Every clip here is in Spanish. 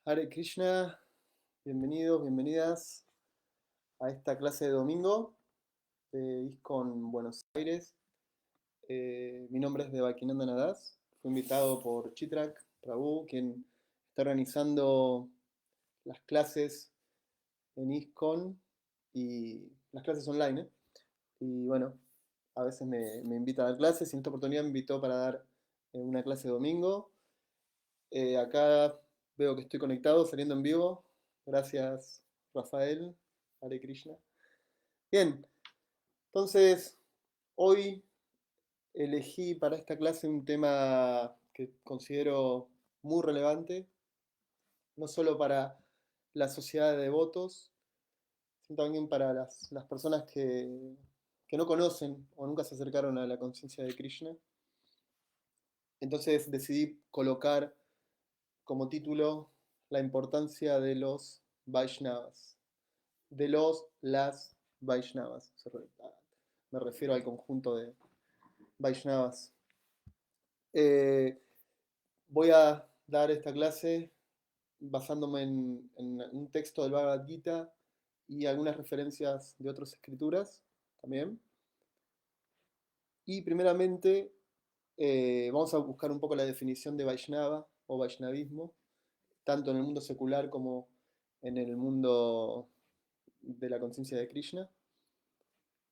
Hare Krishna, bienvenidos, bienvenidas a esta clase de domingo de ISKCON Buenos Aires. Mi nombre es Devakinanda Das, fui invitado por Chitrak Prabhu, quien está organizando las clases en ISKCON y las clases online. Y bueno, a veces me invita a dar clases y en esta oportunidad me invitó para dar una clase de domingo. Acá veo que estoy conectado, saliendo en vivo. Gracias, Rafael. Hare Krishna. Bien, entonces hoy elegí para esta clase un tema que considero muy relevante, no solo para la sociedad de devotos, sino también para las personas que no conocen o nunca se acercaron a la conciencia de Krishna. Entonces decidí colocar como título la importancia de los Vaishnavas, de las Vaishnavas. Me refiero al conjunto de Vaishnavas. Eh, Voy a dar esta clase basándome en un texto del Bhagavad Gita y algunas referencias de otras escrituras también. Y primeramente vamos a buscar un poco la definición de Vaishnava o Vaishnavismo, tanto en el mundo secular como en el mundo de la conciencia de Krishna.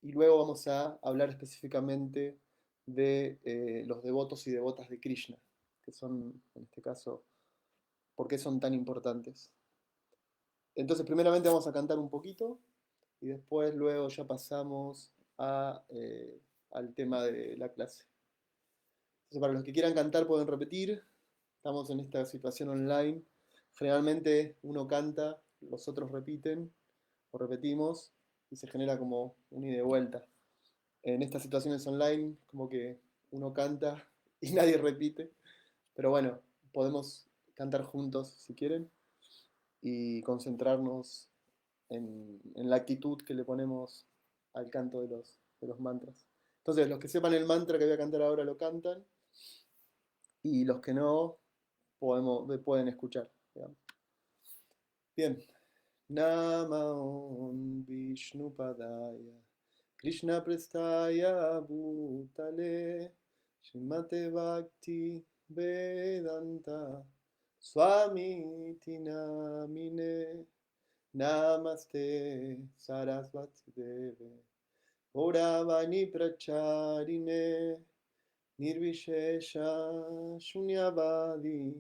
Y luego vamos a hablar específicamente de los devotos y devotas de Krishna, que son, en este caso, por qué son tan importantes. Entonces, primeramente vamos a cantar un poquito y después, luego ya pasamos al tema de la clase. Entonces, para los que quieran cantar pueden repetir. Estamos en esta situación online. Generalmente uno canta, los otros repiten o repetimos y se genera como un ida y vuelta. En estas situaciones online, como que uno canta y nadie repite. Pero bueno, podemos cantar juntos si quieren y concentrarnos en la actitud que le ponemos al canto de los mantras. Entonces, los que sepan el mantra que voy a cantar ahora lo cantan y los que no pueden escuchar. Digamos. Bien. Namaon Vishnupadaya Krishna Prestaya Bhutale Srimate Bhakti Vedanta Swami Tinamine Namaste Sarasvati Deve Gauravani Pracharine Nirvishesha Shunyavadi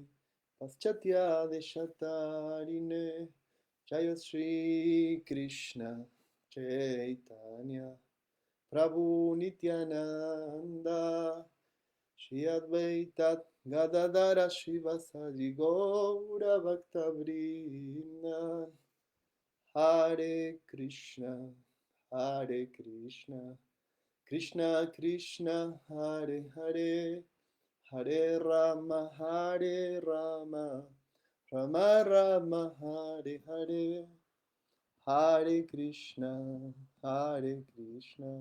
Paschatya Deshatarine Jaya Sri Krishna Chaitanya Prabhu Nityananda Shri Advaita Gadadara Shivasadi Gaura Bhakta Vrinda Hare Krishna Hare Krishna Krishna Krishna Hare Hare Hare Rama Hare Rama Rama Rama Hare Hare Hare Krishna Hare Krishna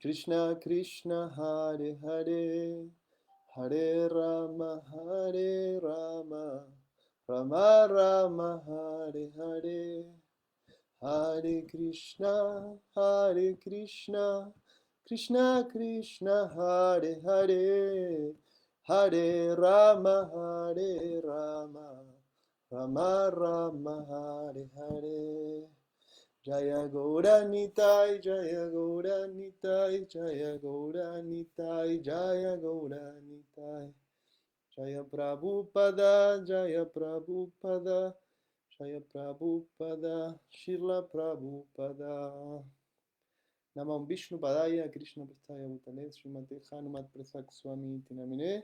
Krishna Krishna Hare Hare Hare Rama Hare Rama Rama Rama Hare Hare Hare Krishna Hare Krishna Krishna Krishna Hare Hare Hare Rama Hare Rama Rama Rama Hare Hare Jaya Gauranitai Jaya Gauranitai Jaya Gauranitai Jaya Gauranitai Jaya Prabhupada Jaya Prabhupada Jaya Prabhupada Shila Prabhupada Namam Vishnu Padaya Krishna Prestaya Bhutale Srimate Hanumat Prasak Swami Tinamine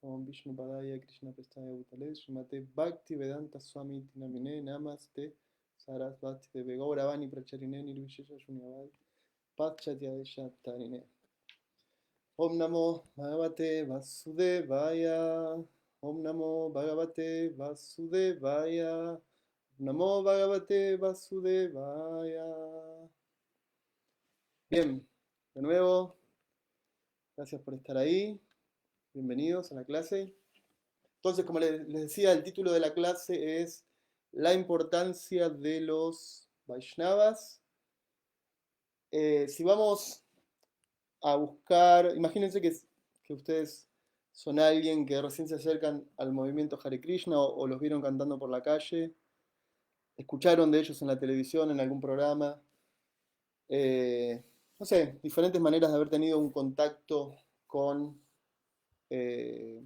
Namam Vishnu Padaya Krishna Prestaya Bhutale Srimate Bhakti Vedanta Swami Tinamine Namaste Sarasvati Deve Gauravani Pracharine Nirvishesha Shunyavadi Pachatya Deshatarine Om Namo Bhagavate Vasudevaya Om Namo Bhagavate Vasudevaya Namo Bhagavate Vasudevaya. Bien, de nuevo, gracias por estar ahí. Bienvenidos a la clase. Entonces, como les decía, el título de la clase es La importancia de los Vaishnavas. Si vamos a buscar, imagínense que ustedes son alguien que recién se acercan al movimiento Hare Krishna o los vieron cantando por la calle, escucharon de ellos en la televisión, en algún programa, eh, no sé, diferentes maneras de haber tenido un contacto con eh,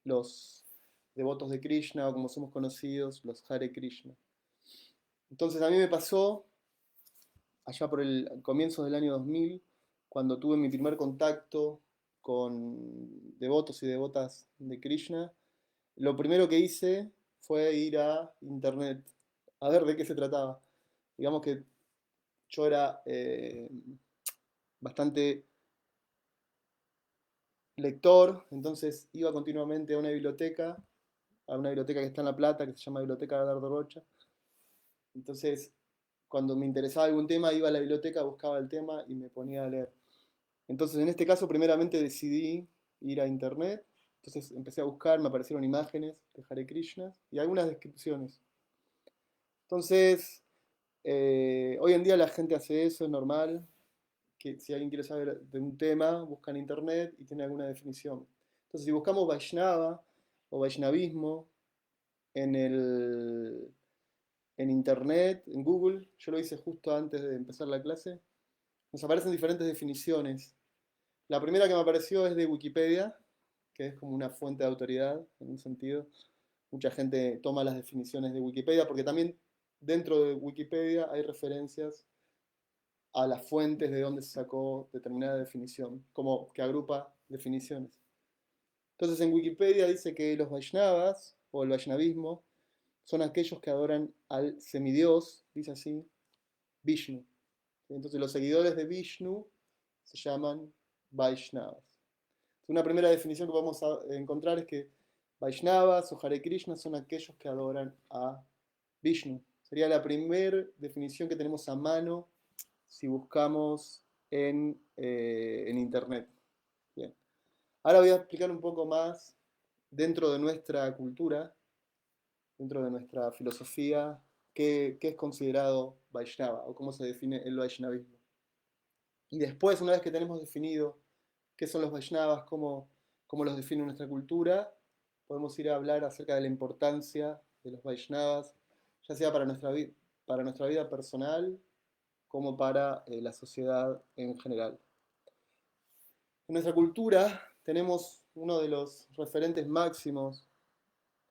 los devotos de Krishna o como somos conocidos, los Hare Krishna. Entonces a mí me pasó allá por el comienzo del año 2000, cuando tuve mi primer contacto con devotos y devotas de Krishna, lo primero que hice fue ir a internet a ver de qué se trataba. Digamos que yo era bastante lector, entonces iba continuamente a una biblioteca que está en La Plata, que se llama Biblioteca Dardo Rocha. Entonces, cuando me interesaba algún tema, iba a la biblioteca, buscaba el tema y me ponía a leer. Entonces, en este caso, primeramente decidí ir a internet. Entonces empecé a buscar, me aparecieron imágenes de Hare Krishna y algunas descripciones. Entonces, hoy en día la gente hace eso, es normal, que si alguien quiere saber de un tema, busca en internet y tiene alguna definición. Entonces, si buscamos Vaishnava o Vaishnavismo en, en internet, en Google, yo lo hice justo antes de empezar la clase, nos aparecen diferentes definiciones. La primera que me apareció es de Wikipedia, que es como una fuente de autoridad, en un sentido. Mucha gente toma las definiciones de Wikipedia, porque también dentro de Wikipedia hay referencias a las fuentes de donde se sacó determinada definición, como que agrupa definiciones. Entonces en Wikipedia dice que los Vaishnavas, o el Vaishnavismo, son aquellos que adoran al semidios, dice así, Vishnu. Entonces los seguidores de Vishnu se llaman Vaishnavas. Una primera definición que vamos a encontrar es que Vaishnavas o Hare Krishna son aquellos que adoran a Vishnu. Sería la primera definición que tenemos a mano si buscamos en internet. Bien. Ahora voy a explicar un poco más dentro de nuestra cultura, dentro de nuestra filosofía, qué es considerado Vaishnava o cómo se define el Vaishnavismo. Y después, una vez que tenemos definido qué son los Vaishnavas, cómo los define nuestra cultura, podemos ir a hablar acerca de la importancia de los Vaishnavas, ya sea para nuestra vida personal como para la sociedad en general. En nuestra cultura tenemos uno de los referentes máximos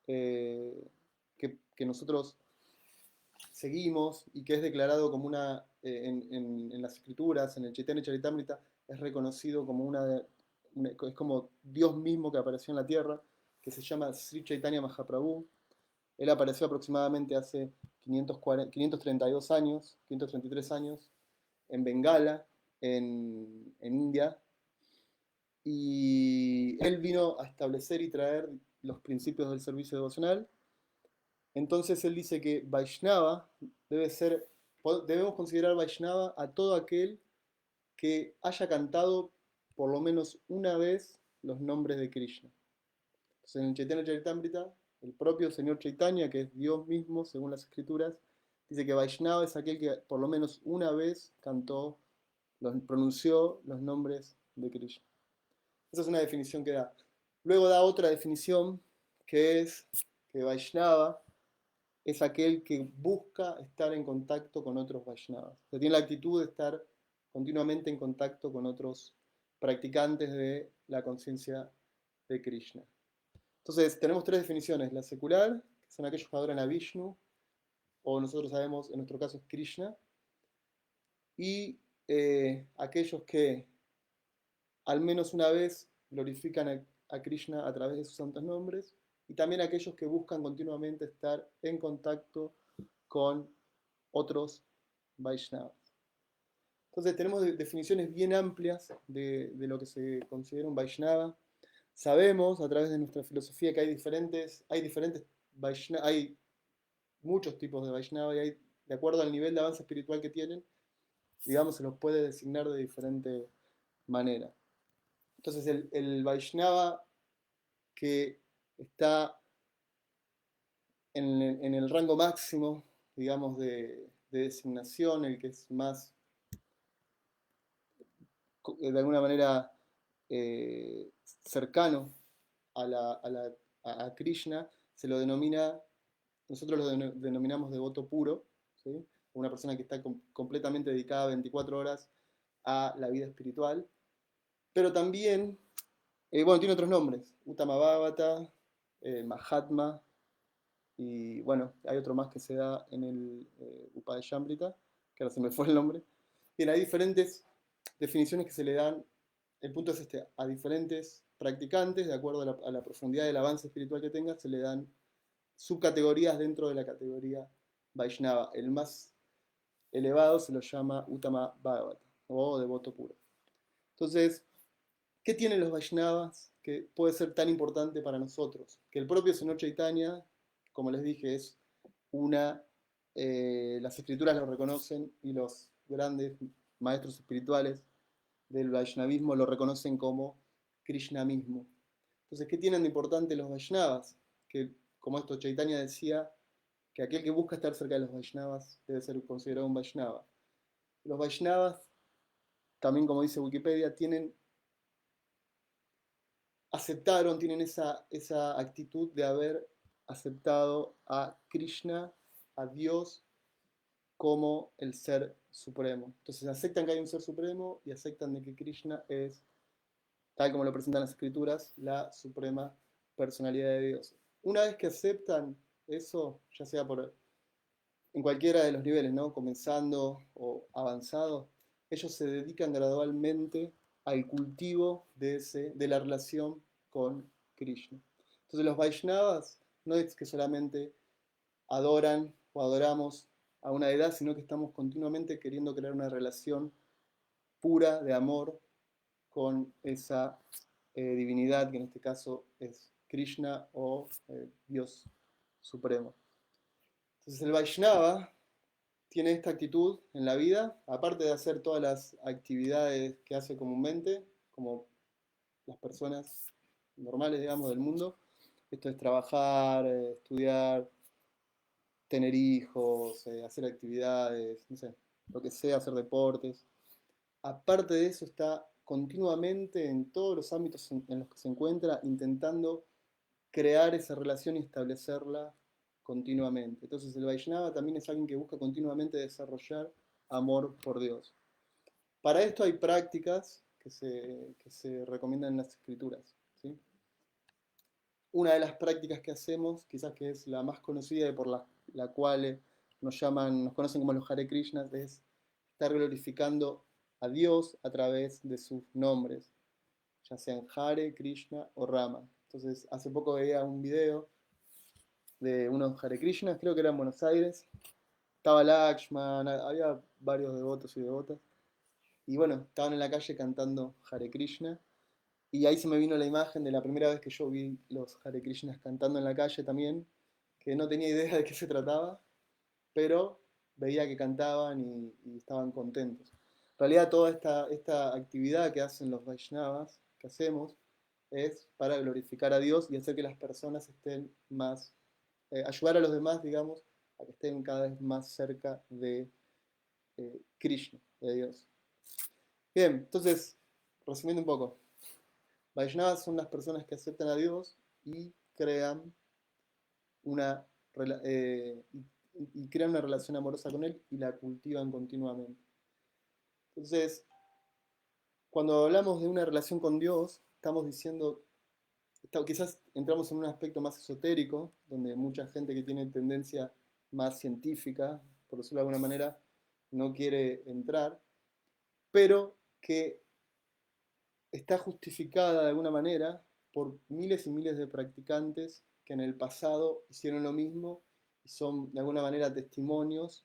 que nosotros seguimos y que es declarado como en las escrituras, en el Chaitanya Charitamrita, es reconocido como es como Dios mismo que apareció en la tierra, que se llama Sri Chaitanya Mahaprabhu. Él apareció aproximadamente hace 532 años, 533 años, en Bengala, en India, y él vino a establecer y traer los principios del servicio devocional. Entonces él dice que Vaishnava debemos considerar Vaishnava a todo aquel que haya cantado por lo menos una vez los nombres de Krishna. Entonces en el Chaitanya Charitamrita, el propio señor Chaitanya, que es Dios mismo según las escrituras, dice que Vaishnava es aquel que por lo menos una vez pronunció los nombres de Krishna. Esa es una definición que da. Luego da otra definición que es que Vaishnava es aquel que busca estar en contacto con otros Vaishnavas. O sea, tiene la actitud de estar continuamente en contacto con otros practicantes de la conciencia de Krishna. Entonces, tenemos tres definiciones. La secular, que son aquellos que adoran a Vishnu, o nosotros sabemos, en nuestro caso es Krishna, y aquellos que al menos una vez glorifican a Krishna a través de sus santos nombres, y también aquellos que buscan continuamente estar en contacto con otros Vaishnavas. Entonces tenemos definiciones bien amplias de lo que se considera un Vaishnava. Sabemos a través de nuestra filosofía que hay muchos tipos de Vaishnava y de acuerdo al nivel de avance espiritual que tienen, digamos, se los puede designar de diferente manera. Entonces el Vaishnava que está en el rango máximo, digamos, de designación, el que es más, de alguna manera, cercano a Krishna, se lo denomina, nosotros lo denominamos devoto puro, ¿sí? Una persona que está completamente dedicada 24 horas a la vida espiritual, pero también, bueno, tiene otros nombres, Uttama Bhavata, Mahatma, y bueno, hay otro más que se da en el Upadeshambrita, que ahora se me fue el nombre. Bien, hay diferentes definiciones que se le dan. El punto es este: a diferentes practicantes, de acuerdo a la profundidad del avance espiritual que tengan, se le dan subcategorías dentro de la categoría Vaishnava. El más elevado se lo llama Uttama Bhagavata, o devoto puro. Entonces, ¿qué tienen los Vaishnavas que puede ser tan importante para nosotros? Que el propio Señor Chaitanya, como les dije, es una, las escrituras lo reconocen y los grandes maestros espirituales del Vaishnavismo lo reconocen como Krishna mismo. Entonces, ¿qué tienen de importante los Vaishnavas? Que, como esto Chaitanya decía, que aquel que busca estar cerca de los Vaishnavas debe ser considerado un Vaishnava. Los Vaishnavas, también como dice Wikipedia, tienen esa actitud de haber aceptado a Krishna, a Dios, como el ser supremo. Entonces aceptan que hay un ser supremo y aceptan de que Krishna es, tal como lo presentan las escrituras, la suprema personalidad de Dios. Una vez que aceptan eso, ya sea en cualquiera de los niveles, ¿no? Comenzando o avanzado, ellos se dedican gradualmente al cultivo de la relación con Krishna. Entonces los Vaishnavas no es que solamente adoran o adoramos a una deidad, sino que estamos continuamente queriendo crear una relación pura de amor con esa divinidad, que en este caso es Krishna o Dios Supremo. Entonces el Vaishnava tiene esta actitud en la vida, aparte de hacer todas las actividades que hace comúnmente, como las personas normales, digamos, del mundo. Esto es trabajar, estudiar, tener hijos, hacer actividades, no sé, lo que sea, hacer deportes. Aparte de eso, está continuamente en todos los ámbitos en los que se encuentra intentando crear esa relación y establecerla continuamente. Entonces el Vaishnava también es alguien que busca continuamente desarrollar amor por Dios. Para esto hay prácticas que se recomiendan en las escrituras, ¿sí? Una de las prácticas que hacemos, quizás que es la más conocida y por la cual nos conocen como los Hare Krishnas, es estar glorificando a Dios a través de sus nombres, ya sean Hare, Krishna o Rama. Entonces, hace poco veía un video de unos Hare Krishnas, creo que era en Buenos Aires. Estaba Lakshman, había varios devotos y devotas. Y bueno, estaban en la calle cantando Hare Krishna. Y ahí se me vino la imagen de la primera vez que yo vi los Hare Krishnas cantando en la calle también, que no tenía idea de qué se trataba, pero veía que cantaban y estaban contentos. En realidad toda esta actividad que hacen los Vaishnavas, que hacemos, es para glorificar a Dios y hacer que las personas estén más, ayudar a los demás, digamos, a que estén cada vez más cerca de Krishna, de Dios. Bien, entonces, resumiendo un poco, Vaishnavas son las personas que aceptan a Dios y crean una, y crean una relación amorosa con Él y la cultivan continuamente. Entonces, cuando hablamos de una relación con Dios, estamos diciendo, quizás entramos en un aspecto más esotérico, donde mucha gente que tiene tendencia más científica, por decirlo de alguna manera, no quiere entrar, pero que está justificada de alguna manera por miles y miles de practicantes que en el pasado hicieron lo mismo y son de alguna manera testimonios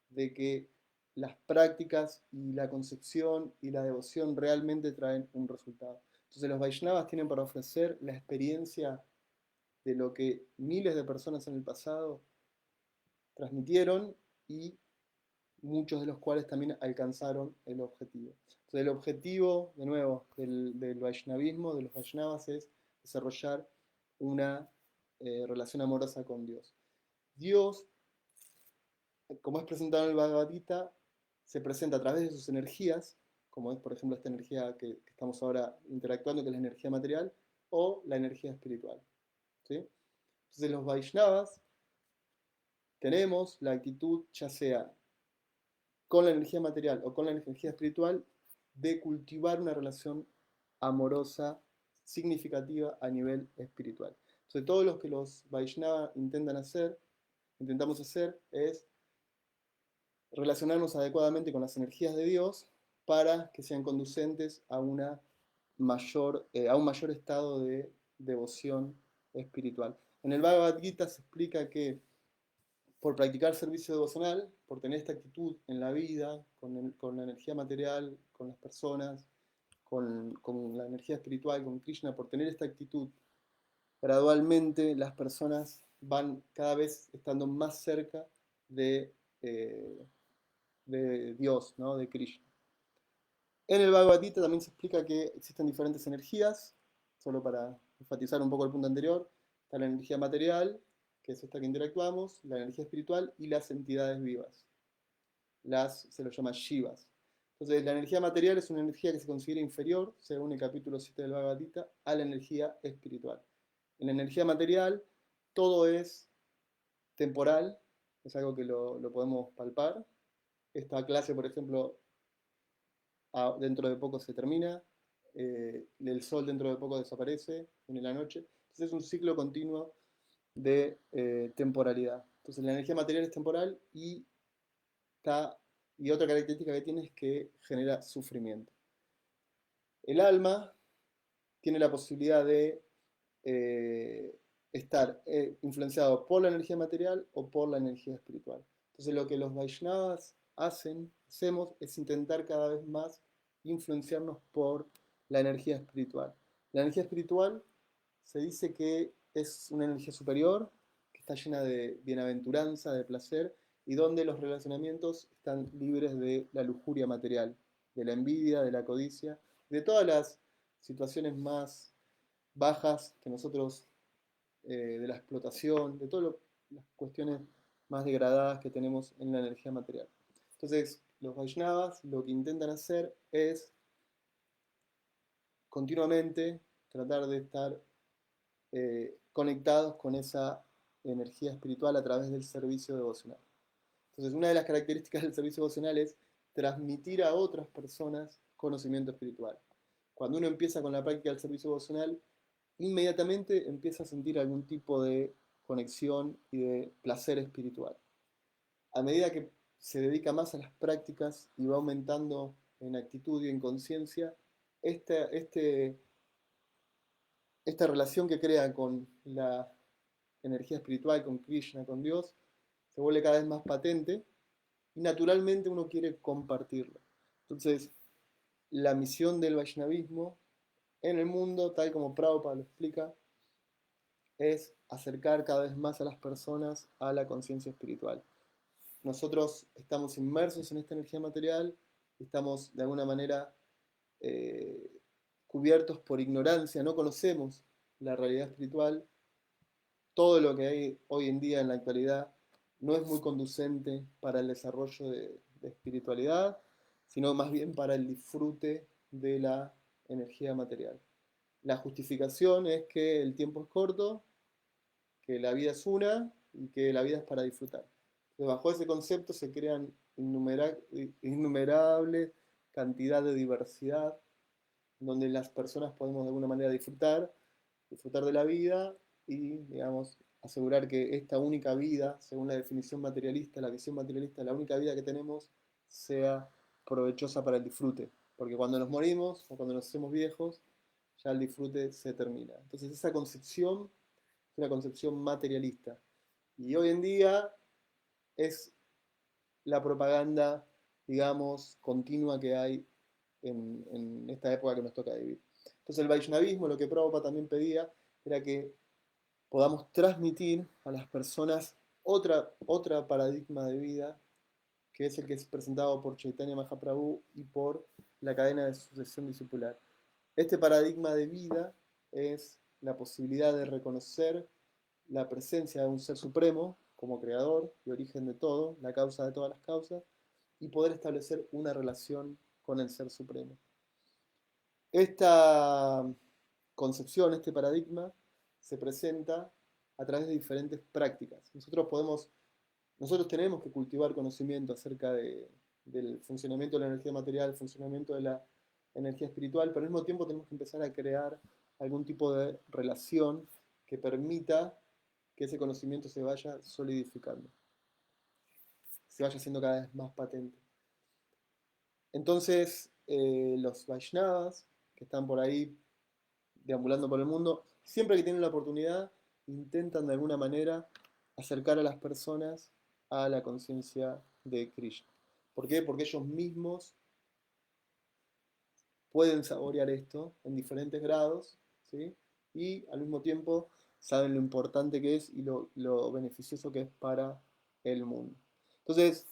de que las prácticas y la concepción y la devoción realmente traen un resultado. Entonces los Vaishnavas tienen para ofrecer la experiencia de lo que miles de personas en el pasado transmitieron y muchos de los cuales también alcanzaron el objetivo. Entonces el objetivo, de nuevo, del Vaishnavismo, de los Vaishnavas, es desarrollar una relación amorosa con Dios. Dios, como es presentado en el Bhagavad Gita, se presenta a través de sus energías, como es por ejemplo esta energía que estamos ahora interactuando, que es la energía material, o la energía espiritual. ¿Sí? Entonces los Vaishnavas tenemos la actitud, ya sea con la energía material o con la energía espiritual, de cultivar una relación amorosa significativa a nivel espiritual. Entonces todo lo que los Vaishnavas intentamos hacer es relacionarnos adecuadamente con las energías de Dios para que sean conducentes a, a un mayor estado de devoción espiritual. En el Bhagavad Gita se explica que por practicar servicio devocional, por tener esta actitud en la vida, con la energía material, con las personas, con la energía espiritual, con Krishna, por tener esta actitud, gradualmente las personas van cada vez estando más cerca de, eh, de Dios, ¿no? De Krishna. En el Bhagavad Gita también se explica que existen diferentes energías, solo para enfatizar un poco el punto anterior. Está la energía material, que es esta que interactuamos, la energía espiritual y las entidades vivas. Se lo llama Shivas. Entonces, la energía material es una energía que se considera inferior, según el capítulo 7 del Bhagavad Gita, a la energía espiritual. En la energía material, todo es temporal, es algo que lo podemos palpar. Esta clase, por ejemplo, dentro de poco se termina, el sol dentro de poco desaparece, viene la noche. Entonces es un ciclo continuo de temporalidad. Entonces la energía material es temporal y otra característica que tiene es que genera sufrimiento. El alma tiene la posibilidad de estar influenciado por la energía material o por la energía espiritual. Entonces lo que los Vaishnavas hacemos es intentar cada vez más influenciarnos por la energía espiritual. La energía espiritual se dice que es una energía superior, que está llena de bienaventuranza, de placer, y donde los relacionamientos están libres de la lujuria material, de la envidia, de la codicia, de todas las situaciones más bajas que nosotros, de la explotación, de todas las cuestiones más degradadas que tenemos en la energía material. Entonces, los Vaishnavas lo que intentan hacer es continuamente tratar de estar conectados con esa energía espiritual a través del servicio devocional. Entonces, una de las características del servicio devocional es transmitir a otras personas conocimiento espiritual. Cuando uno empieza con la práctica del servicio devocional, inmediatamente empieza a sentir algún tipo de conexión y de placer espiritual. A medida que se dedica más a las prácticas y va aumentando en actitud y en conciencia, esta relación que crea con la energía espiritual, con Krishna, con Dios, se vuelve cada vez más patente y naturalmente uno quiere compartirlo. Entonces, la misión del Vaishnavismo en el mundo, tal como Prabhupada lo explica, es acercar cada vez más a las personas a la conciencia espiritual. Nosotros estamos inmersos en esta energía material, estamos de alguna manera eh, cubiertos por ignorancia, no conocemos la realidad espiritual. Todo lo que hay hoy en día en la actualidad no es muy conducente para el desarrollo de espiritualidad, sino más bien para el disfrute de la energía material. La justificación es que el tiempo es corto, que la vida es una y que la vida es para disfrutar. Entonces, bajo ese concepto se crean innumerables cantidad de diversidad, donde las personas podemos de alguna manera disfrutar de la vida y, digamos, asegurar que esta única vida, según la definición materialista, la visión materialista, la única vida que tenemos sea provechosa para el disfrute. Porque cuando nos morimos o cuando nos hacemos viejos, ya el disfrute se termina. Entonces esa concepción es una concepción materialista. Y hoy en día es la propaganda, digamos, continua que hay en esta época que nos toca vivir. Entonces el Vaishnavismo, lo que Prabhupada también pedía, era que podamos transmitir a las personas otra paradigma de vida, que es el que es presentado por Chaitanya Mahaprabhu y por la cadena de sucesión discipular. Este paradigma de vida es la posibilidad de reconocer la presencia de un ser supremo como creador y origen de todo, la causa de todas las causas, y poder establecer una relación con el ser supremo. Esta concepción, este paradigma, se presenta a través de diferentes prácticas. Nosotros tenemos que cultivar conocimiento acerca del funcionamiento de la energía material, el funcionamiento de la energía espiritual, pero al mismo tiempo tenemos que empezar a crear algún tipo de relación que permita que ese conocimiento se vaya solidificando, se vaya haciendo cada vez más patente. Entonces, los Vaishnavas, que están por ahí deambulando por el mundo, siempre que tienen la oportunidad, intentan de alguna manera acercar a las personas a la conciencia de Krishna. ¿Por qué? Porque ellos mismos pueden saborear esto en diferentes grados, ¿sí? Y al mismo tiempo saben lo importante que es y lo beneficioso que es para el mundo. Entonces,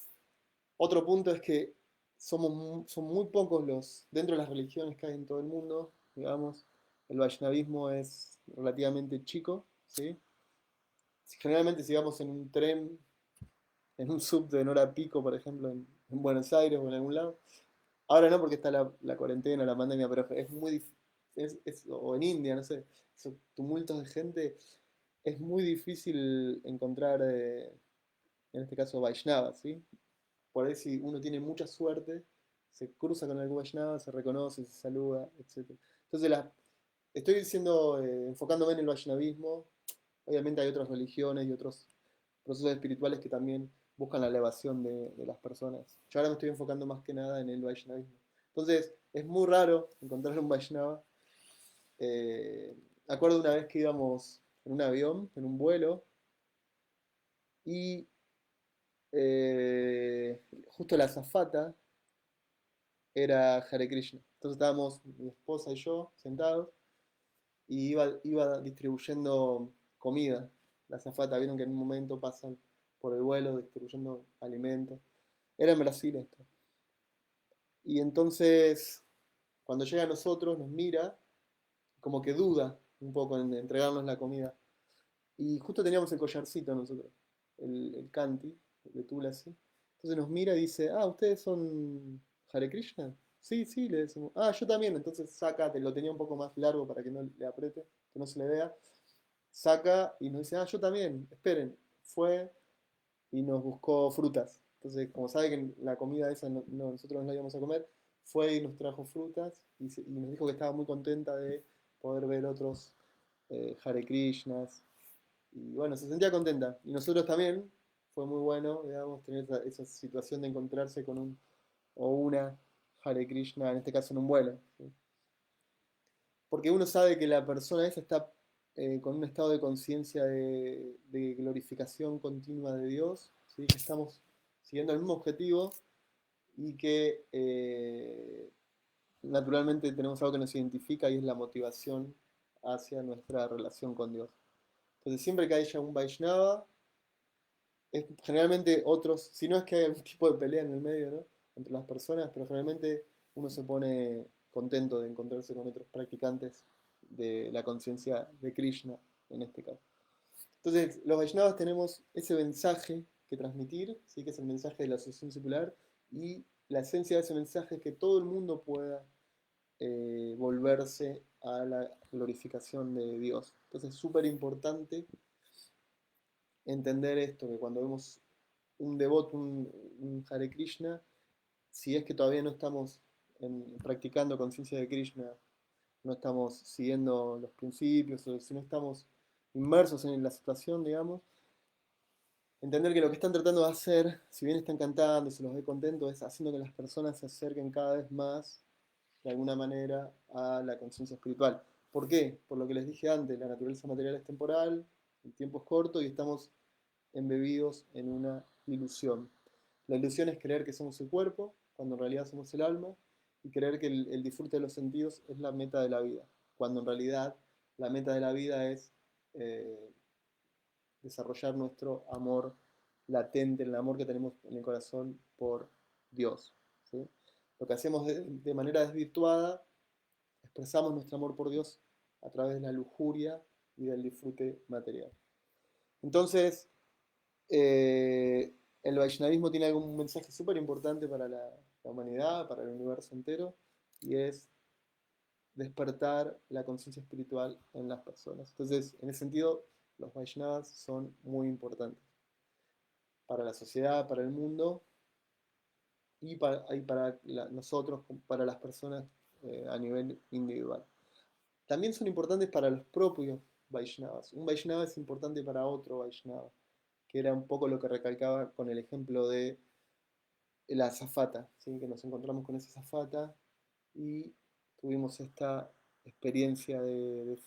otro punto es que son muy pocos dentro de las religiones que hay en todo el mundo, digamos, el Vaishnavismo es relativamente chico, ¿sí? Generalmente si vamos en un tren, en un subte en hora pico, por ejemplo, en Buenos Aires o en algún lado, ahora no porque está la cuarentena, la pandemia, pero es muy difícil, o en India, no sé, esos tumultos de gente, es muy difícil encontrar, en este caso, Vaishnavas, ¿sí? Por ahí si uno tiene mucha suerte, se cruza con algún Vaishnava, se reconoce, se saluda, etc. Entonces, estoy diciendo, enfocándome en el Vaishnavismo, obviamente hay otras religiones y otros procesos espirituales que también buscan la elevación de las personas. Yo ahora me estoy enfocando más que nada en el Vaishnavismo. Entonces, es muy raro encontrar un Vaishnava. Acuerdo una vez que íbamos en un avión, en un vuelo, y justo la azafata era Hare Krishna. Entonces estábamos mi esposa y yo sentados y iba distribuyendo comida. La azafata, vieron que en un momento pasan por el vuelo distribuyendo alimentos. Era en Brasil esto. Y entonces, cuando llega a nosotros, nos mira, como que duda un poco en entregarnos la comida. Y justo teníamos el collarcito nosotros, el kanti, de Tulasi. Entonces nos mira y dice, ah, ¿ustedes son Hare Krishna? Sí, sí, le decimos. Ah, yo también. Entonces saca, te lo tenía un poco más largo para que no le apriete, que no se le vea. Saca y nos dice, ah, yo también, esperen. Fue y nos buscó frutas. Entonces, como sabe que la comida esa nosotros no la íbamos a comer, fue y nos trajo frutas y nos dijo que estaba muy contenta de poder ver otros Hare Krishnas. Y bueno, se sentía contenta. Y nosotros también, fue muy bueno, digamos, tener esa situación de encontrarse con un o una Hare Krishna, en este caso en un vuelo, ¿sí? Porque uno sabe que la persona esa está con un estado de conciencia de glorificación continua de Dios, ¿sí? Que estamos siguiendo el mismo objetivo y que naturalmente tenemos algo que nos identifica y es la motivación hacia nuestra relación con Dios. Entonces siempre que haya un Vaishnava, generalmente otros, si no es que hay algún tipo de pelea en el medio, ¿no? Entre las personas, pero generalmente uno se pone contento de encontrarse con otros practicantes de la conciencia de Krishna, en este caso. Entonces, los Vaishnavas tenemos ese mensaje que transmitir, ¿sí? Que es el mensaje de la asociación secular, y la esencia de ese mensaje es que todo el mundo pueda volverse a la glorificación de Dios. Entonces, es súper importante entender esto, que cuando vemos un devoto, un Hare Krishna, si es que todavía no estamos practicando conciencia de Krishna, no estamos siguiendo los principios, o si no estamos inmersos en la situación, digamos, entender que lo que están tratando de hacer, si bien están cantando, se los ve contentos, es haciendo que las personas se acerquen cada vez más, de alguna manera, a la conciencia espiritual. ¿Por qué? Por lo que les dije antes, la naturaleza material es temporal, el tiempo es corto y estamos embebidos en una ilusión. La ilusión es creer que somos el cuerpo, cuando en realidad somos el alma, y creer que el disfrute de los sentidos es la meta de la vida, cuando en realidad la meta de la vida es eh, desarrollar nuestro amor latente, el amor que tenemos en el corazón por Dios, ¿sí? Lo que hacemos de manera desvirtuada, expresamos nuestro amor por Dios a través de la lujuria y del disfrute material. Entonces, el Vaishnavismo tiene un mensaje súper importante para la humanidad, para el universo entero, y es despertar la conciencia espiritual en las personas. Entonces, en ese sentido, los Vaishnavas son muy importantes para la sociedad, para el mundo y para nosotros, para las personas a nivel individual. También son importantes para los propios Vaishnavas. Un Vaishnava es importante para otro Vaishnava, que era un poco lo que recalcaba con el ejemplo de la azafata, ¿sí? Que nos encontramos con esa azafata y tuvimos esta experiencia de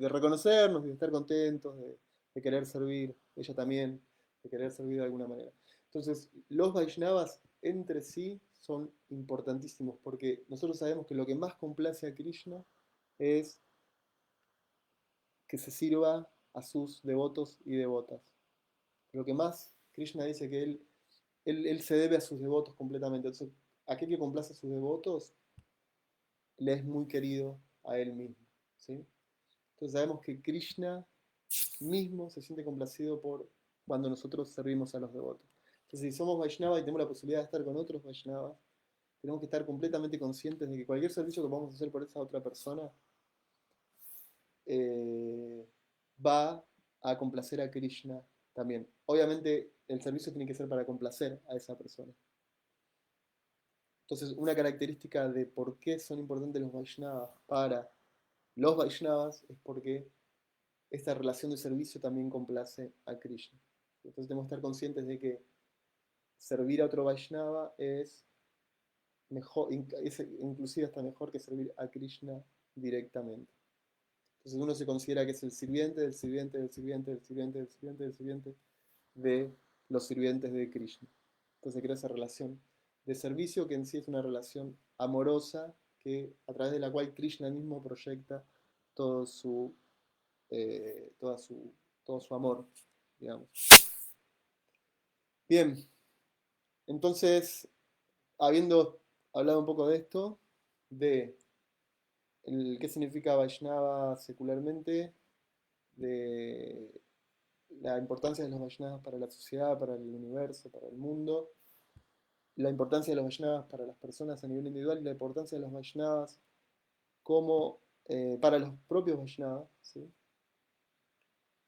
reconocernos, de estar contentos, de querer servir, ella también, de querer servir de alguna manera. Entonces, los Vaishnavas entre sí son importantísimos porque nosotros sabemos que lo que más complace a Krishna es que se sirva a sus devotos y devotas. Lo que más Krishna dice que él se debe a sus devotos completamente. Entonces, aquel que complace a sus devotos le es muy querido a él mismo. ¿Sí? Entonces sabemos que Krishna mismo se siente complacido por cuando nosotros servimos a los devotos. Entonces, si somos Vaishnava y tenemos la posibilidad de estar con otros Vaishnavas, tenemos que estar completamente conscientes de que cualquier servicio que vamos a hacer por esa otra persona eh, va a complacer a Krishna también. Obviamente, el servicio tiene que ser para complacer a esa persona. Entonces, una característica de por qué son importantes los Vaishnavas para los Vaishnavas es porque esta relación de servicio también complace a Krishna. Entonces, tenemos que estar conscientes de que servir a otro Vaishnava es mejor, inclusive hasta mejor que servir a Krishna directamente. Entonces uno se considera que es el sirviente del sirviente del sirviente del sirviente del sirviente del sirviente de los sirvientes de Krishna. Entonces crea esa relación de servicio que en sí es una relación amorosa que, a través de la cual Krishna mismo proyecta todo su, eh, toda su, todo su amor, digamos. Bien, entonces, habiendo hablado un poco de esto, de qué significa Vaishnava secularmente, de la importancia de los Vaishnavas para la sociedad, para el universo, para el mundo, la importancia de los Vaishnavas para las personas a nivel individual y la importancia de los Vaishnavas como para los propios Vaishnavas. ¿Sí?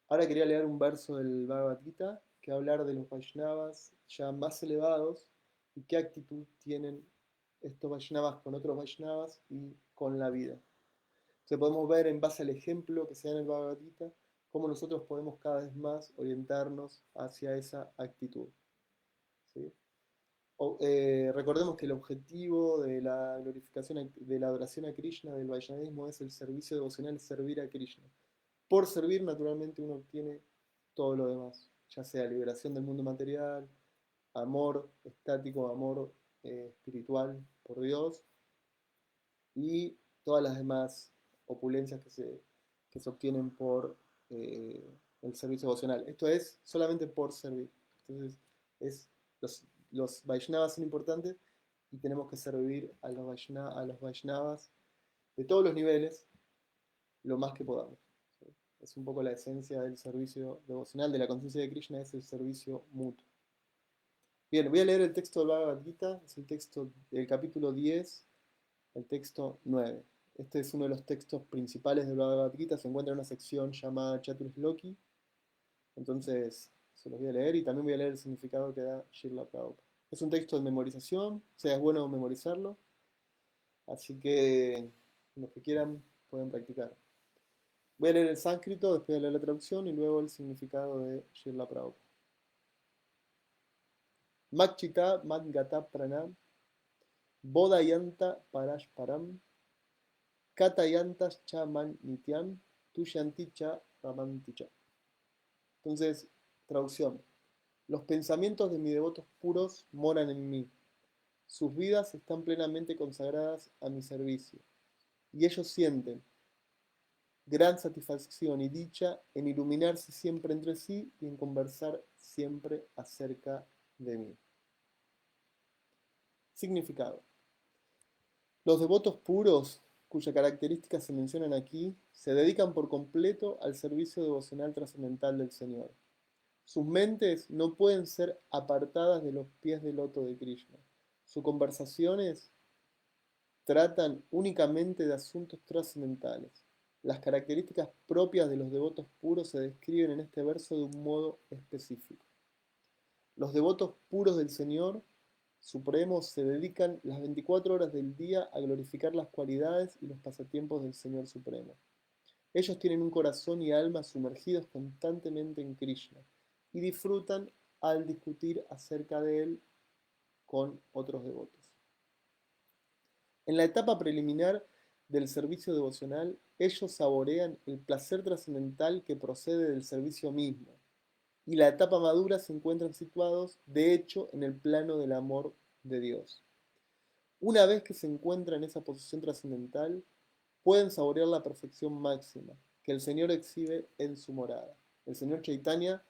Ahora quería leer un verso del Bhagavad Gita que va a hablar de los Vaishnavas ya más elevados y qué actitud tienen estos Vaishnavas con otros Vaishnavas y con la vida. Entonces podemos ver en base al ejemplo que se da en el Bhagavad Gita cómo nosotros podemos cada vez más orientarnos hacia esa actitud. ¿Sí? Recordemos que el objetivo de la glorificación, de la adoración a Krishna, del Vaishnavismo, es el servicio devocional, servir a Krishna. Por servir, naturalmente, uno obtiene todo lo demás, ya sea liberación del mundo material, amor estático, amor espiritual por Dios y todas las demás opulencias que se obtienen por el servicio devocional. Esto es solamente por servir. Entonces, los Vaishnavas son importantes y tenemos que servir a los Vaishnavas de todos los niveles lo más que podamos. ¿Sí? Es un poco la esencia del servicio devocional, de la conciencia de Krishna, es el servicio mutuo. Bien, voy a leer el texto del Bhagavad Gita, es el texto del capítulo 10, el texto 9. Este es uno de los textos principales del Bhagavad Gita, se encuentra en una sección llamada Chaturshloki, entonces se los voy a leer y también voy a leer el significado que da Srila Prabhupada. Es un texto de memorización, o sea, es bueno memorizarlo, así que los que quieran pueden practicar. Voy a leer el sánscrito, después voy a leer la traducción y luego el significado de Srila Prabhupada. Makchita Madgata Pranam Bodhayanta Parashparam Katayantas Cha Man Nityam Tushanti Cha Ramanti Cha. Entonces, traducción. Los pensamientos de mis devotos puros moran en mí. Sus vidas están plenamente consagradas a mi servicio. Y ellos sienten gran satisfacción y dicha en iluminarse siempre entre sí y en conversar siempre acerca de mí. Significado. Los devotos puros cuyas características se mencionan aquí, se dedican por completo al servicio devocional trascendental del Señor. Sus mentes no pueden ser apartadas de los pies del loto de Krishna. Sus conversaciones tratan únicamente de asuntos trascendentales. Las características propias de los devotos puros se describen en este verso de un modo específico. Los devotos puros del Señor Supremo se dedican las 24 horas del día a glorificar las cualidades y los pasatiempos del Señor Supremo. Ellos tienen un corazón y alma sumergidos constantemente en Krishna y disfrutan al discutir acerca de él con otros devotos. En la etapa preliminar del servicio devocional, ellos saborean el placer trascendental que procede del servicio mismo, y la etapa madura se encuentran situados, de hecho, en el plano del amor de Dios. Una vez que se encuentran en esa posición trascendental, pueden saborear la perfección máxima que el Señor exhibe en su morada. El Señor Chaitanya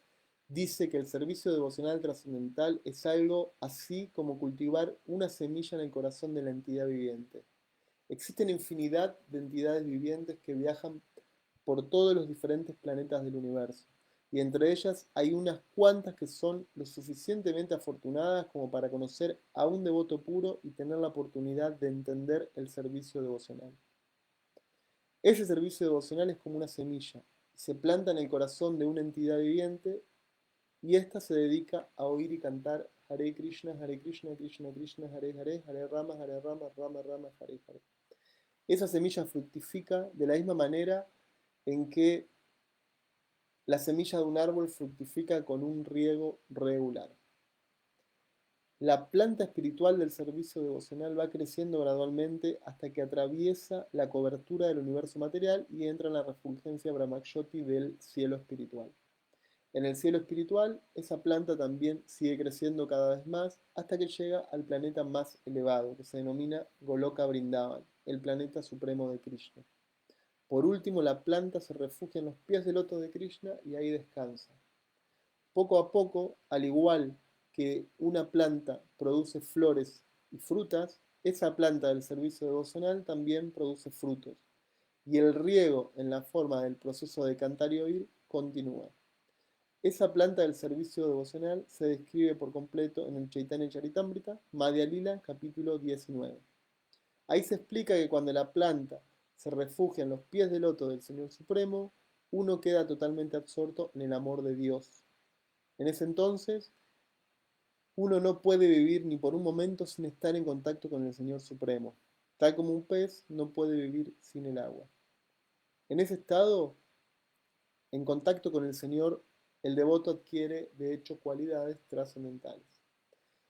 dice que el servicio devocional trascendental es algo así como cultivar una semilla en el corazón de la entidad viviente. Existen infinidad de entidades vivientes que viajan por todos los diferentes planetas del universo, y entre ellas hay unas cuantas que son lo suficientemente afortunadas como para conocer a un devoto puro y tener la oportunidad de entender el servicio devocional. Ese servicio devocional es como una semilla, se planta en el corazón de una entidad viviente y ésta se dedica a oír y cantar Hare Krishna, Krishna Krishna, Hare Hare, Hare Rama, Rama Rama, Hare Hare. Esa semilla fructifica de la misma manera en que la semilla de un árbol fructifica con un riego regular. La planta espiritual del servicio devocional va creciendo gradualmente hasta que atraviesa la cobertura del universo material y entra en la refulgencia Brahmakshoti del cielo espiritual. En el cielo espiritual, esa planta también sigue creciendo cada vez más hasta que llega al planeta más elevado, que se denomina Goloka Vrindavan, el planeta supremo de Krishna. Por último, la planta se refugia en los pies del loto de Krishna y ahí descansa. Poco a poco, al igual que una planta produce flores y frutas, esa planta del servicio devocional también produce frutos. Y el riego en la forma del proceso de cantar y oír continúa. Esa planta del servicio devocional se describe por completo en el Chaitanya Charitamrita, Madhya Lila, capítulo 19. Ahí se explica que cuando la planta se refugia en los pies del loto del Señor Supremo, uno queda totalmente absorto en el amor de Dios. En ese entonces, uno no puede vivir ni por un momento sin estar en contacto con el Señor Supremo. Tal como un pez no puede vivir sin el agua. En ese estado, en contacto con el Señor, el devoto adquiere, de hecho, cualidades trascendentales.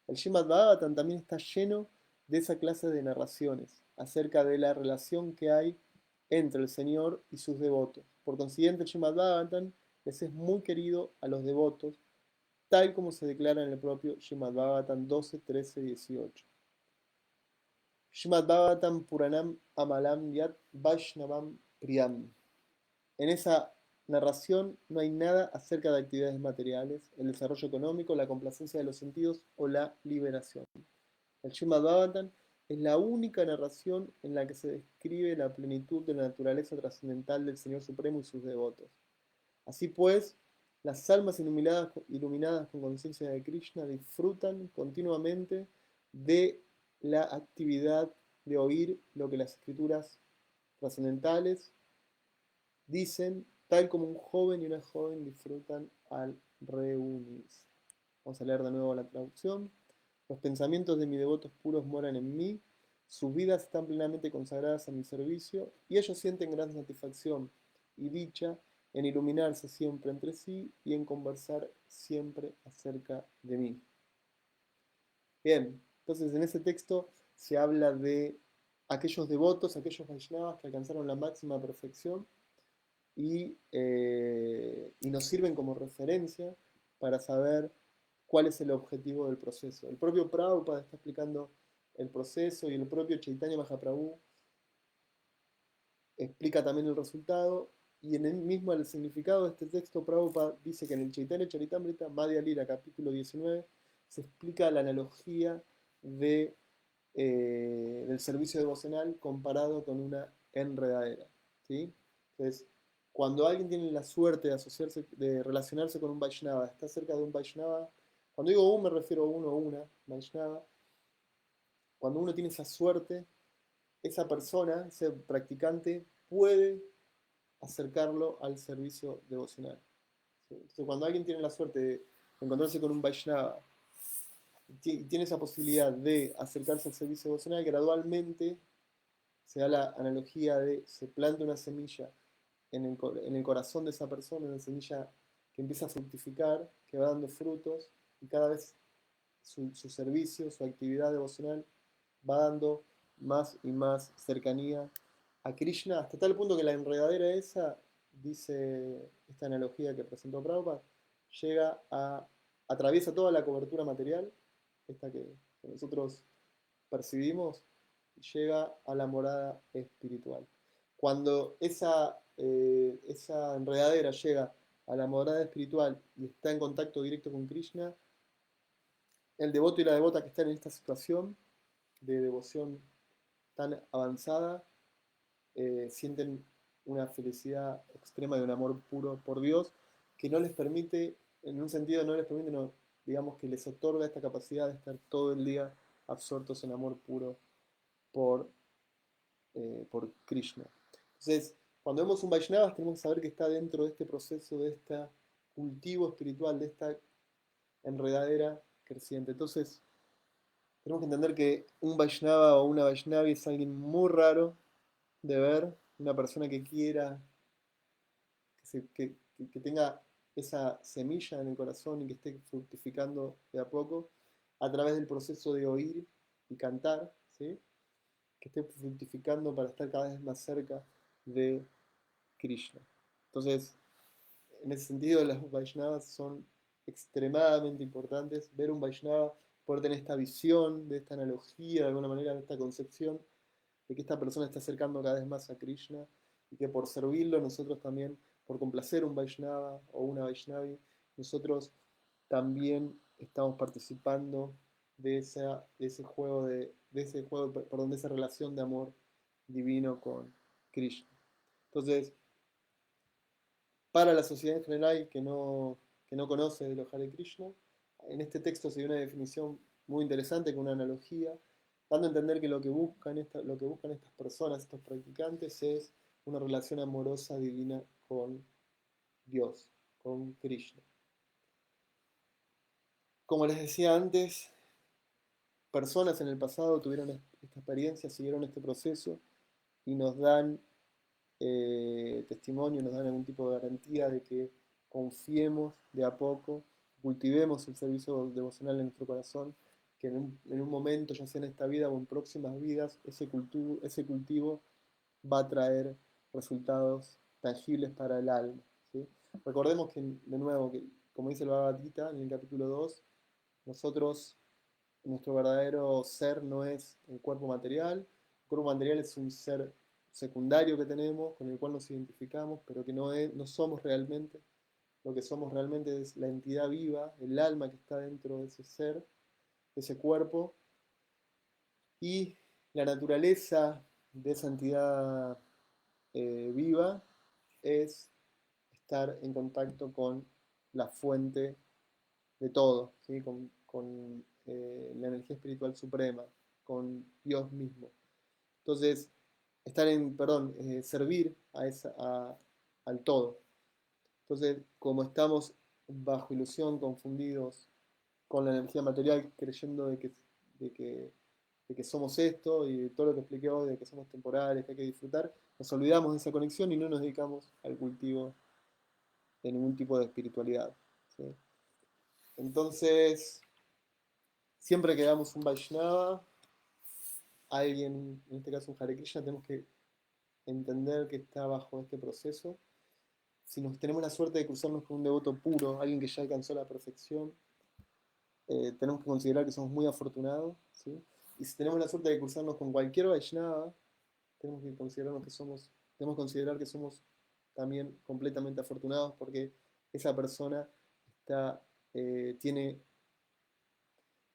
El Srimad Bhagavatam también está lleno de esa clase de narraciones acerca de la relación que hay entre el Señor y sus devotos. Por consiguiente, el Srimad Bhagavatam les es muy querido a los devotos, tal como se declara en el propio Srimad Bhagavatam 12, 13, 18. Srimad Bhagavatam Puranam Amalam Yat Vaishnavam Priyam. En esa narración no hay nada acerca de actividades materiales, el desarrollo económico, la complacencia de los sentidos o la liberación. El Srimad Bhagavatam es la única narración en la que se describe la plenitud de la naturaleza trascendental del Señor Supremo y sus devotos. Así pues, las almas iluminadas con conciencia de Krishna disfrutan continuamente de la actividad de oír lo que las escrituras trascendentales dicen, tal como un joven y una joven disfrutan al reunirse. Vamos a leer de nuevo la traducción. Los pensamientos de mis devotos puros moran en mí, sus vidas están plenamente consagradas a mi servicio y ellos sienten gran satisfacción y dicha en iluminarse siempre entre sí y en conversar siempre acerca de mí. Bien, entonces en ese texto se habla de aquellos devotos, aquellos Vaishnavas que alcanzaron la máxima perfección y nos sirven como referencia para saber cuál es el objetivo del proceso. El propio Prabhupada está explicando el proceso y el propio Chaitanya Mahaprabhu explica también el resultado. Y en el mismo el significado de este texto, Prabhupada dice que en el Chaitanya Charitamrita, Madhya Lila, capítulo 19, se explica la analogía del servicio devocional comparado con una enredadera, ¿sí? Entonces, cuando alguien tiene la suerte de asociarse, de relacionarse con un Vaishnava, está cerca de un Vaishnava, cuando digo un me refiero a uno o una Vaishnava, cuando uno tiene esa suerte, esa persona, ese practicante, puede acercarlo al servicio devocional. ¿Sí? Entonces, cuando alguien tiene la suerte de encontrarse con un Vaishnava, tiene esa posibilidad de acercarse al servicio devocional, gradualmente se da la analogía de se planta una semilla en el corazón de esa persona, una semilla que empieza a fructificar, que va dando frutos, y cada vez su servicio, su actividad devocional va dando más y más cercanía a Krishna, hasta tal punto que la enredadera esa, dice esta analogía que presentó Prabhupada, llega a, atraviesa toda la cobertura material, esta que nosotros percibimos, llega a la morada espiritual. Cuando esa enredadera llega a la morada espiritual y está en contacto directo con Krishna, el devoto y la devota que están en esta situación de devoción tan avanzada sienten una felicidad extrema y un amor puro por Dios que no les permite, en un sentido no les permite, no, digamos que les otorga esta capacidad de estar todo el día absortos en amor puro por, por Krishna. Entonces, cuando vemos un Vaishnava tenemos que saber que está dentro de este proceso, de este cultivo espiritual, de esta enredadera creciente. Entonces, tenemos que entender que un Vaishnava o una Vaishnavi es alguien muy raro de ver, una persona que quiera, que tenga esa semilla en el corazón y que esté fructificando de a poco a través del proceso de oír y cantar, ¿sí? Que esté fructificando para estar cada vez más cerca de Krishna. Entonces, en ese sentido, las Vaishnavas son extremadamente importantes. Ver un Vaishnava, poder tener esta visión, de esta analogía, de alguna manera, de esta concepción, de que esta persona está acercando cada vez más a Krishna y que por servirlo nosotros también, por complacer un Vaishnava o una Vaishnavi, nosotros también estamos participando de ese juego, perdón, de esa relación de amor divino con Krishna. Entonces, para la sociedad en general que no conoce de los Hare Krishna, en este texto se dio una definición muy interesante con una analogía, dando a entender que lo que buscan estas personas, estos practicantes, es una relación amorosa divina con Dios, con Krishna. Como les decía antes, personas en el pasado tuvieron esta experiencia, siguieron este proceso y nos dan testimonio, nos dan algún tipo de garantía de que confiemos de a poco, cultivemos el servicio devocional en nuestro corazón, que en un momento, ya sea en esta vida o en próximas vidas, ese cultivo va a traer resultados tangibles para el alma. ¿Sí? Recordemos que, de nuevo, que como dice el Bhagavad Gita en el capítulo 2, nosotros, nuestro verdadero ser no es el cuerpo material. El cuerpo material es un ser secundario que tenemos, con el cual nos identificamos, pero que no somos realmente. Lo que somos realmente es la entidad viva, el alma que está dentro de ese ser, de ese cuerpo, y la naturaleza de esa entidad viva es estar en contacto con la fuente de todo, ¿sí? Con la energía espiritual suprema, con Dios mismo. Entonces, servir al todo. Entonces, como estamos bajo ilusión, confundidos con la energía material, creyendo de que, de que somos esto y de todo lo que expliqué hoy, de que somos temporales, que hay que disfrutar, nos olvidamos de esa conexión y no nos dedicamos al cultivo de ningún tipo de espiritualidad. ¿Sí? Entonces, siempre que damos un Vaishnava, alguien, en este caso un Hare Krishna, tenemos que entender que está bajo este proceso. Si nos tenemos la suerte de cruzarnos con un devoto puro, alguien que ya alcanzó la perfección, tenemos que considerar que somos muy afortunados. ¿Sí? Y si tenemos la suerte de cruzarnos con cualquier Vaishnava, tenemos que considerar que somos también completamente afortunados porque esa persona tiene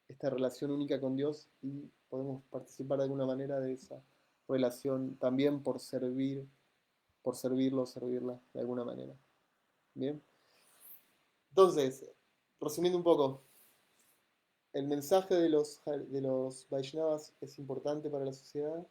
esta relación única con Dios y podemos participar de alguna manera de esa relación también por servir, por servirlo o servirla de alguna manera. Bien. Entonces, resumiendo un poco, el mensaje de los Vaishnavas es importante para la sociedad.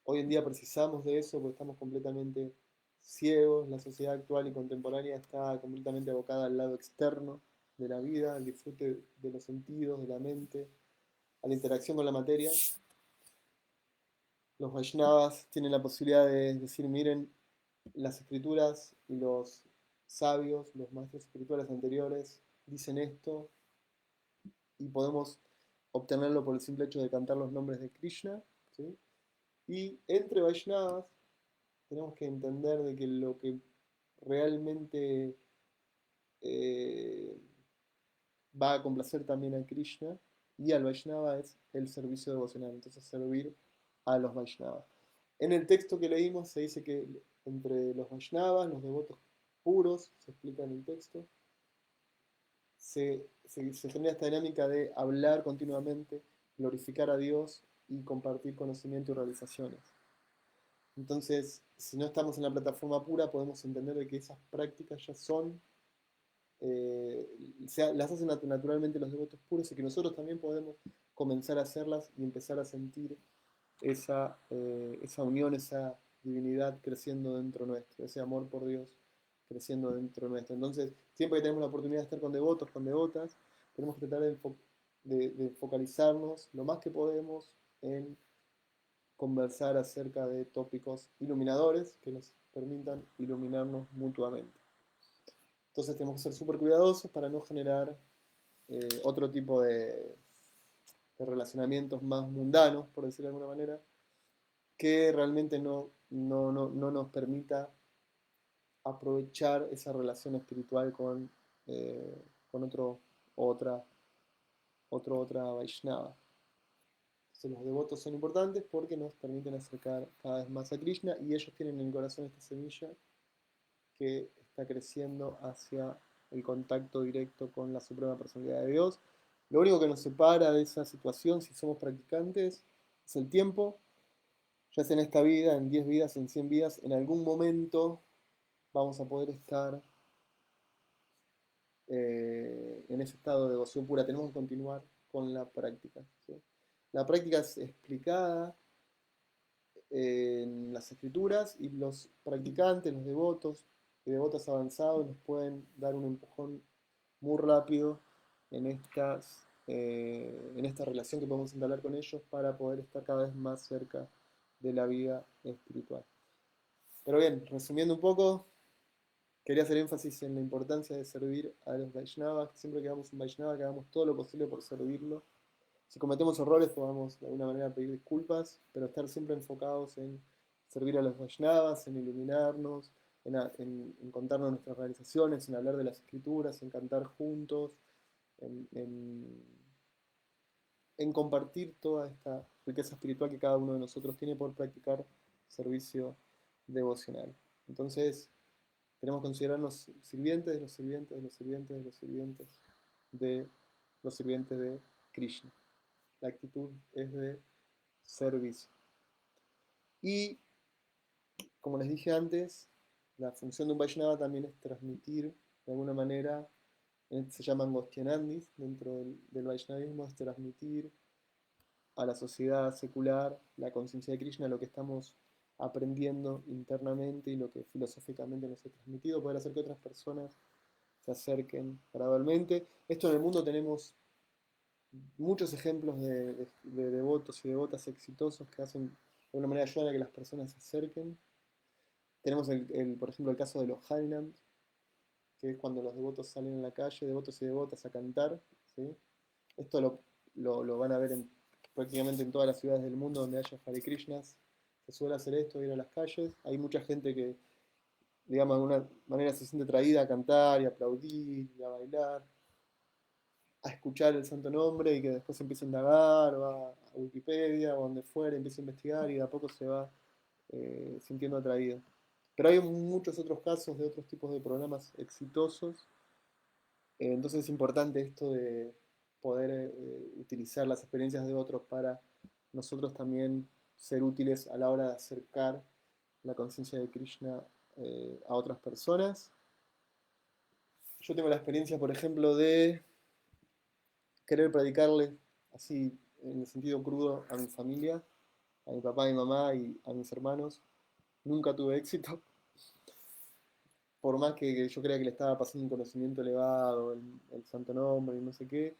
Hoy en día precisamos de eso porque estamos completamente ciegos. La sociedad actual y contemporánea está completamente abocada al lado externo de la vida, al disfrute de los sentidos, de la mente, a la interacción con la materia. Los Vaishnavas tienen la posibilidad de decir, miren, las escrituras y los sabios, los maestros espirituales anteriores, dicen esto y podemos obtenerlo por el simple hecho de cantar los nombres de Krishna. ¿Sí? Y entre Vaishnavas tenemos que entender de que lo que realmente eh, va a complacer también a Krishna y al Vaishnava es el servicio devocional, entonces servir a los Vaishnavas. En el texto que leímos se dice que entre los Vaishnavas, los devotos puros, se explica en el texto, se genera esta dinámica de hablar continuamente, glorificar a Dios y compartir conocimiento y realizaciones. Entonces, si no estamos en la plataforma pura, podemos entender de que esas prácticas ya son, eh, las hacen naturalmente los devotos puros y que nosotros también podemos comenzar a hacerlas y empezar a sentir esa unión, esa divinidad creciendo dentro nuestro, ese amor por Dios creciendo dentro nuestro. Entonces, siempre que tenemos la oportunidad de estar con devotos, con devotas, tenemos que tratar de focalizarnos lo más que podemos en conversar acerca de tópicos iluminadores que nos permitan iluminarnos mutuamente. Entonces tenemos que ser súper cuidadosos para no generar otro tipo de relacionamientos más mundanos, por decirlo de alguna manera, que realmente no nos permita aprovechar esa relación espiritual con otra Vaishnava. Entonces, los devotos son importantes porque nos permiten acercar cada vez más a Krishna y ellos tienen en el corazón esta semilla que está creciendo hacia el contacto directo con la Suprema Personalidad de Dios. Lo único que nos separa de esa situación, si somos practicantes, es el tiempo. Ya sea en esta vida, en 10 vidas, en 100 vidas, en algún momento vamos a poder estar en ese estado de devoción pura. Tenemos que continuar con la práctica. ¿Sí? La práctica es explicada en las escrituras y los practicantes, los devotos y devotas avanzados nos pueden dar un empujón muy rápido en esta relación que podemos entablar con ellos para poder estar cada vez más cerca de la vida espiritual. Pero bien, resumiendo un poco, quería hacer énfasis en la importancia de servir a los Vaishnavas, que siempre que hagamos un Vaishnava, que hagamos todo lo posible por servirlo. Si cometemos errores, podamos de alguna manera pedir disculpas, pero estar siempre enfocados en servir a los Vaishnavas, en iluminarnos, en contarnos nuestras realizaciones, en hablar de las escrituras, en cantar juntos, en, en, en compartir toda esta riqueza espiritual que cada uno de nosotros tiene por practicar servicio devocional. Entonces, tenemos que considerarnos sirvientes de los sirvientes de los sirvientes de los sirvientes de los sirvientes de Krishna. La actitud es de servicio. Y, como les dije antes, la función de un Vaishnava también es transmitir, de alguna manera, se llaman Gostianandis dentro del Vaishnavismo, es transmitir a la sociedad secular la conciencia de Krishna, lo que estamos aprendiendo internamente y lo que filosóficamente nos ha transmitido, poder hacer que otras personas se acerquen gradualmente. Esto en el mundo tenemos muchos ejemplos de devotos y devotas exitosos que hacen, de alguna manera ayudan a que las personas se acerquen. Tenemos, por ejemplo, el caso de los Harinams, que es cuando los devotos salen a la calle, devotos y devotas, a cantar. ¿Sí? Esto lo van a ver prácticamente en todas las ciudades del mundo donde haya Hare Krishnas. Se suele hacer esto, ir a las calles. Hay mucha gente que, digamos, de alguna manera se siente atraída a cantar y a aplaudir y a bailar, a escuchar el santo nombre y que después empieza a indagar, va a Wikipedia o donde fuera, empieza a investigar y de a poco se va sintiendo atraído. Pero hay muchos otros casos de otros tipos de programas exitosos, entonces es importante esto de poder utilizar las experiencias de otros para nosotros también ser útiles a la hora de acercar la conciencia de Krishna a otras personas. Yo tengo la experiencia, por ejemplo, de querer predicarle así en el sentido crudo a mi familia, a mi papá, a mi mamá y a mis hermanos. Nunca tuve éxito, por más que yo creía que le estaba pasando un conocimiento elevado, el santo nombre y no sé qué,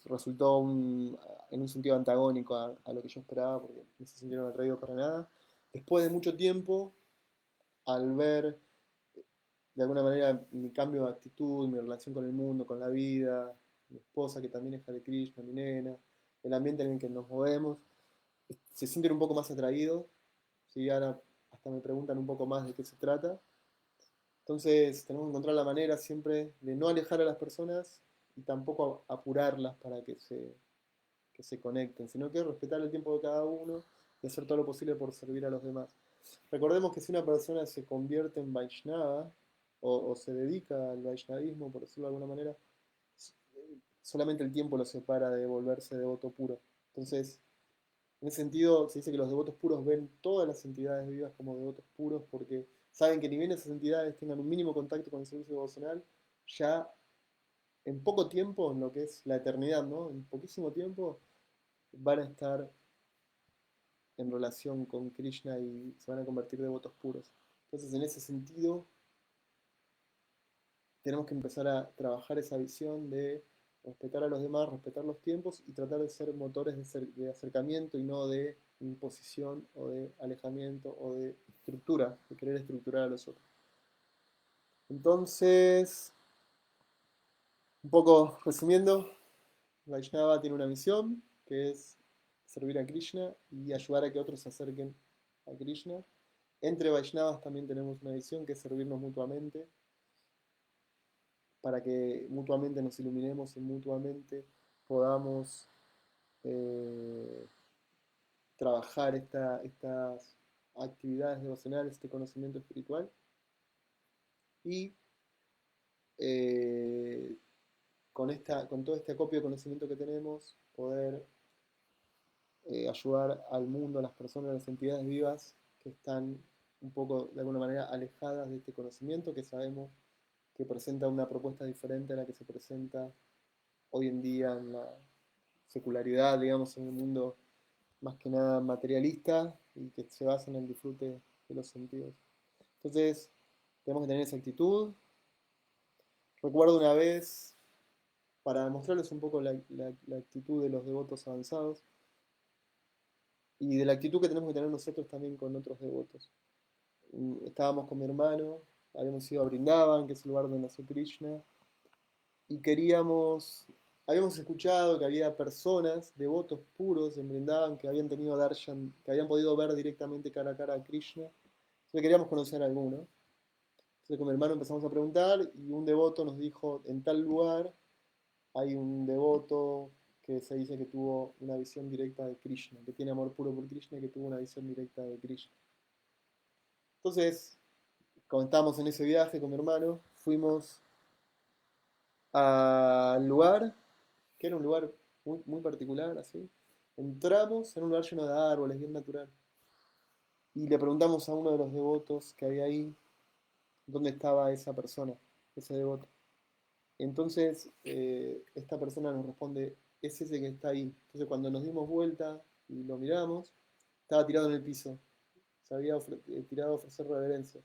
resultó en un sentido antagónico a lo que yo esperaba, porque no se sintieron atraídos para nada. Después de mucho tiempo, al ver de alguna manera mi cambio de actitud, mi relación con el mundo, con la vida, mi esposa que también es Hare Krishna, mi nena, el ambiente en el que nos movemos, se sienten un poco más atraídos, ¿sí? Ahora hasta me preguntan un poco más de qué se trata. Entonces tenemos que encontrar la manera siempre de no alejar a las personas y tampoco apurarlas para que se conecten, sino que respetar el tiempo de cada uno y hacer todo lo posible por servir a los demás. Recordemos que si una persona se convierte en Vaishnava o se dedica al Vaishnavismo, por decirlo de alguna manera, solamente el tiempo lo separa de volverse devoto puro. Entonces, en ese sentido, se dice que los devotos puros ven todas las entidades vivas como devotos puros porque saben que ni bien esas entidades tengan un mínimo contacto con el servicio devocional, ya en poco tiempo, en lo que es la eternidad, ¿no? En poquísimo tiempo, van a estar en relación con Krishna y se van a convertir en devotos puros. Entonces, en ese sentido, tenemos que empezar a trabajar esa visión de respetar a los demás, respetar los tiempos y tratar de ser motores de acercamiento y no de imposición o de alejamiento o de estructura, de querer estructurar a los otros. Entonces, un poco resumiendo, Vaishnava tiene una misión que es servir a Krishna y ayudar a que otros se acerquen a Krishna. Entre Vaishnavas también tenemos una visión que es servirnos mutuamente para que mutuamente nos iluminemos y mutuamente podamos eh, trabajar estas actividades devocionales, este conocimiento espiritual y eh, con todo este acopio de conocimiento que tenemos, poder ayudar al mundo, a las personas, a las entidades vivas que están un poco, de alguna manera, alejadas de este conocimiento, que sabemos que presenta una propuesta diferente a la que se presenta hoy en día en la secularidad, digamos, en un mundo más que nada materialista y que se basa en el disfrute de los sentidos. Entonces, tenemos que tener esa actitud. Recuerdo una vez, para mostrarles un poco la actitud de los devotos avanzados y de la actitud que tenemos que tener nosotros también con otros devotos. Estábamos con mi hermano, habíamos ido a Brindavan, que es el lugar donde nació Krishna, y habíamos escuchado que había personas, devotos puros en Brindavan, que habían tenido darshan, que habían podido ver directamente cara a cara a Krishna. Entonces queríamos conocer a alguno. Entonces con mi hermano empezamos a preguntar y un devoto nos dijo, en tal lugar hay un devoto que se dice que tuvo una visión directa de Krishna, que tiene amor puro por Krishna y que tuvo una visión directa de Krishna. Entonces, cuando estábamos en ese viaje con mi hermano, fuimos al lugar, que era un lugar muy, muy particular, así. Entramos en un lugar lleno de árboles, bien natural. Y le preguntamos a uno de los devotos que había ahí dónde estaba esa persona, ese devoto. Entonces, esta persona nos responde, es ese que está ahí. Entonces, cuando nos dimos vuelta y lo miramos, estaba tirado en el piso. Se había tirado a ofrecer reverencia.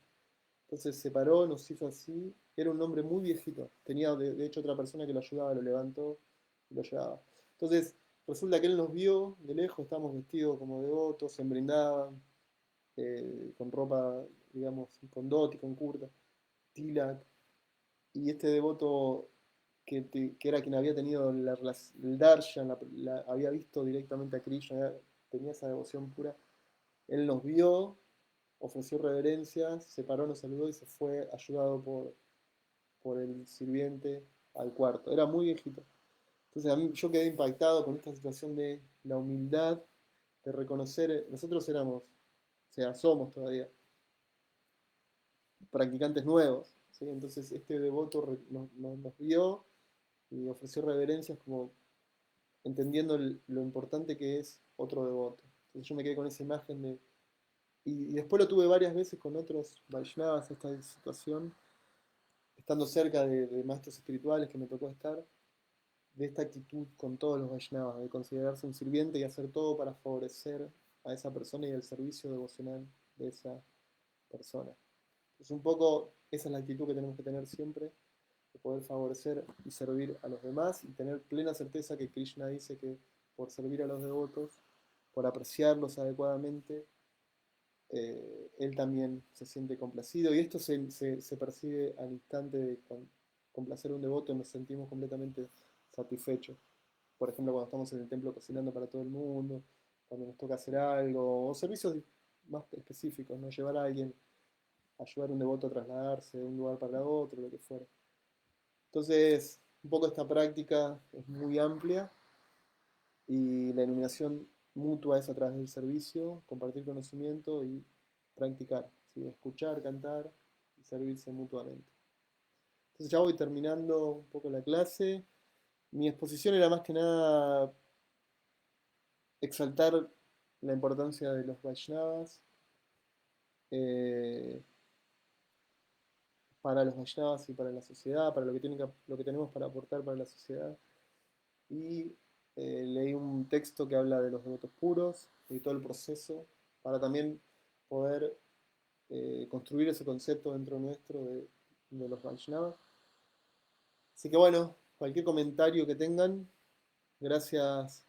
Entonces se paró, nos hizo así. Era un hombre muy viejito. Tenía, de hecho, otra persona que lo ayudaba, lo levantó y lo llevaba. Entonces, resulta que él nos vio de lejos, estábamos vestidos como devotos, se brindaban, con ropa, digamos, con dhoti, con kurta, tilak. Y este devoto que era quien había tenido el darshan, había visto directamente a Krishna, tenía esa devoción pura, él nos vio, ofreció reverencias, se paró, nos saludó y se fue ayudado por el sirviente al cuarto. Era muy viejito. Entonces a mí yo quedé impactado con esta situación de la humildad, de reconocer, nosotros éramos, o sea, somos todavía practicantes nuevos, ¿sí? Entonces este devoto nos vio y ofreció reverencias como entendiendo lo importante que es otro devoto. Entonces yo me quedé con esa imagen de... Y después lo tuve varias veces con otros Vaishnavas, esta situación, estando cerca de maestros espirituales que me tocó estar, de esta actitud con todos los Vaishnavas, de considerarse un sirviente y hacer todo para favorecer a esa persona y el servicio devocional de esa persona. Es un poco, esa es la actitud que tenemos que tener siempre, de poder favorecer y servir a los demás y tener plena certeza que Krishna dice que por servir a los devotos, por apreciarlos adecuadamente, él también se siente complacido y esto se percibe al instante de complacer a un devoto, nos sentimos completamente satisfechos. Por ejemplo, cuando estamos en el templo cocinando para todo el mundo, cuando nos toca hacer algo, o servicios más específicos, ¿no? Llevar a alguien, ayudar a un devoto a trasladarse de un lugar para otro, lo que fuera. Entonces, un poco esta práctica es muy amplia y la iluminación mutua es a través del servicio, compartir conocimiento y practicar, ¿sí? Escuchar, cantar y servirse mutuamente. Entonces ya voy terminando un poco la clase. Mi exposición era más que nada exaltar la importancia de los Vaishnavas eh, para los Vaishnavas y para la sociedad, para lo que tenemos para aportar para la sociedad. Y leí un texto que habla de los devotos puros y todo el proceso para también poder construir ese concepto dentro nuestro de los Vaishnavas. Así que bueno, cualquier comentario que tengan, gracias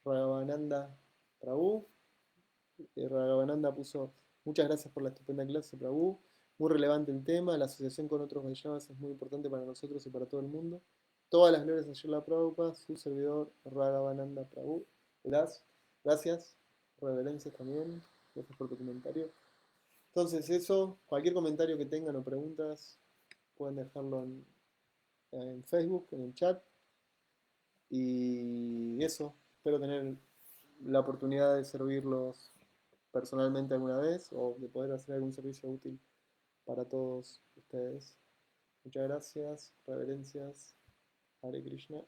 Raghavananda Prabhu. Raghavananda puso muchas gracias por la estupenda clase, Prabhu. Muy relevante el tema, la asociación con otros Vaishnavas es muy importante para nosotros y para todo el mundo. Todas las glorias a Srila Prabhupada, su servidor Raghavananda Prabhu. Gracias, reverencias también, gracias por tu comentario. Entonces eso, cualquier comentario que tengan o preguntas, pueden dejarlo en Facebook, en el chat. Y eso, espero tener la oportunidad de servirlos personalmente alguna vez o de poder hacer algún servicio útil para todos ustedes. Muchas gracias, reverencias, Hare Krishna.